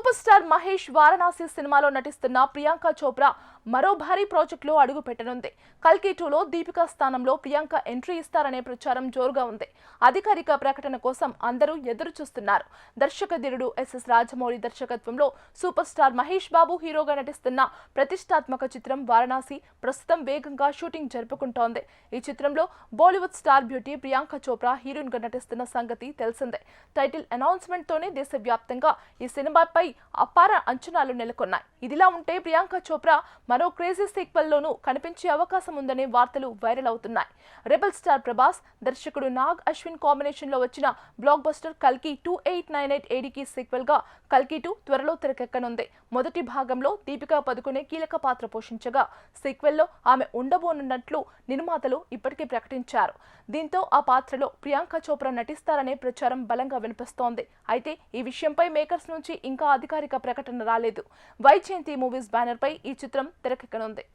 Super star Mahesh Varanasi సినిమాలో నటిస్తున్న ప్రియాంక చోప్రా మరో భారీ ప్రాజెక్టులో అడుగు పెట్టనుంది. కల్కి 2లో దీపికా స్థానంలో ప్రియాంక ఎంట్రీ ఇస్తారనే ప్రచారం జోరుగా ఉంది. అధికారిక ప్రకటన కోసం అందరూ ఎదురు చూస్తున్నారు. దర్శకధీరుడు ఎస్ఎస్ రాజమౌళి దర్శకత్వంలో సూపర్ స్టార్ మహేష్ బాబు హీరోగా నటిస్తున్న ప్రతిష్టాత్మక చిత్రం వారణాసి ప్రస్తుతం వేగంగా షూటింగ్ జరుపుకుంటోంది. ఈ చిత్రంలో Bollywood star beauty Priyanka Chopra heroine గా నటిస్తున్న సంగతి తెలిసిందే. టైటిల్ అనౌన్స్మెంట్ తోనే దేశవ్యాప్తంగా ఈ సినిమాపై అపార అంచనాలు నెలకొన్నాయి. ఇదిలా ఉంటే ప్రియాంక చోప్రా మరో క్రేజీ సీక్వెల్ లోనూ కనిపించే అవకాశం ఉందనే వార్తలు వైరల్ అవుతున్నాయి. రెబల్ స్టార్ ప్రభాస్, దర్శకుడు నాగ్ అశ్విన్ కాంబినేషన్ లో వచ్చిన బ్లాక్ బస్టర్ కల్కి 2898 ADకి సీక్వెల్ గా కల్కి 2 త్వరలో తెరకెక్కనుంది. మొదటి భాగంలో దీపికా పదుకొనే కీలక పాత్ర పోషించగా సీక్వెల్లో ఆమె ఉండబోనున్నట్లు నిర్మాతలు ఇప్పటికే ప్రకటించారు. దీంతో ఆ పాత్రలో ప్రియాంక చోప్రా నటిస్తారనే ప్రచారం బలంగా వినిపిస్తోంది. అయితే ఈ విషయంపై మేకర్స్ నుంచి ఇంకా అధికారిక ప్రకటన రాలేదు. వైజయంతి మూవీస్ బ్యానర్ పై ఈ చిత్రం తెరకెక్కనుంది.